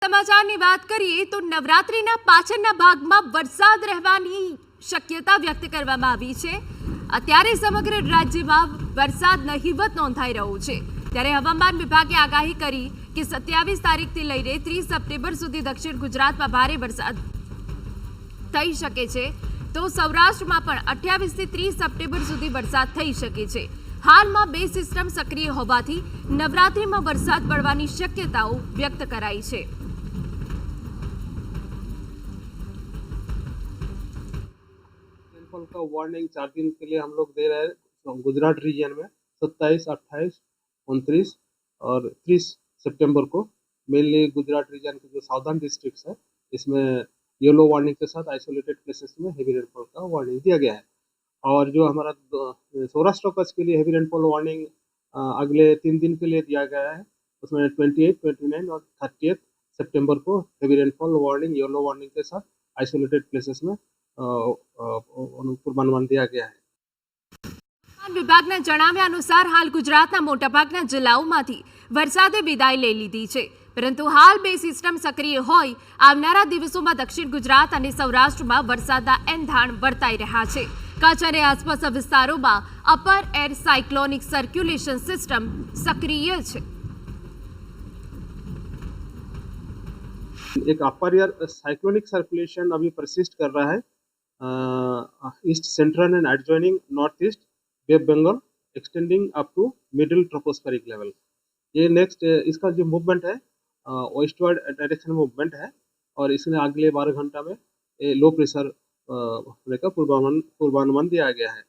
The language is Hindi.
સમાચારની વાત કરીએ તો નવરાત્રીના પાછળના ભાગમાં વરસાદ રહેવાની શક્યતા વ્યક્ત કરવામાં આવી છે। અત્યારે સમગ્ર રાજ્યમાં વરસાદ નહિવત નોંધાઈ રહ્યો છે। ત્યારે હવામાન વિભાગે આગાહી કરી કે 27 તારીખથી લઈને 30 સપ્ટેમ્બર સુધી દક્ષિણ ગુજરાતમાં ભારે વરસાદ થઈ શકે છે, તો સૌરાષ્ટ્રમાં પણ 28 થી 30 સપ્ટેમ્બર સુધી વરસાદ થઈ શકે છે। હાલમાં બે સિસ્ટમ સક્રિય હોવાથી નવરાત્રીમાં વરસાદ પડવાની શક્યતાઓ વ્યક્ત કરાઈ છે। रेनफॉल का वार्निंग 4 दिन के लिए हम लोग दे रहे हैं गुजरात रीजन में 27, 28, 29 और 30 सितंबर को। मेनली गुजरात रीजन के जो साउदर्न डिस्ट्रिक्ट्स है इसमें येलो वार्निंग के साथ आइसोलेटेड प्लेसेस में हेवी रेनफॉल का वार्निंग दिया गया है। और जो हमारा सौराष्ट्र कच्छ के लिए हेवी रेनफॉल वार्निंग अगले 3 दिन के लिए दिया गया है, उसमें 28, 29 और 30 सितंबर को heavy rainfall warning yellow warning के साथ आइसोलेटेड प्लेसेस में पूर्वानुमान दिया गया है। હવામાન વિભાગના જણાવ્યા અનુસાર હાલ ગુજરાતના મોટાભાગના જિલ્લાઓમાંથી વરસાદે વિદાય લઈ લીધી છે, પરંતુ હાલ બે સિસ્ટમ સક્રિય હોય આવનારા દિવસોમાં દક્ષિણ ગુજરાત અને સૌરાષ્ટ્રમાં વરસાદના એંધાણ વર્તાઈ રહ્યા છે। કચ્છ અને આસપાસના વિસ્તારોમાં upper air cyclonic circulation system સક્રિય છે। एक अपर एयर साइक्लोनिक सर्कुलेशन अभी परसिस्ट कर रहा है east central and adjoining north east bay Bengal extending up to middle tropospheric level. ये नेक्स्ट इसका जो मूवमेंट है वेस्टवर्ड डायरेक्शन मूवमेंट है और इसमें अगले 12 घंटा में लो प्रेशर होने का पूर्वानुमान दिया गया है।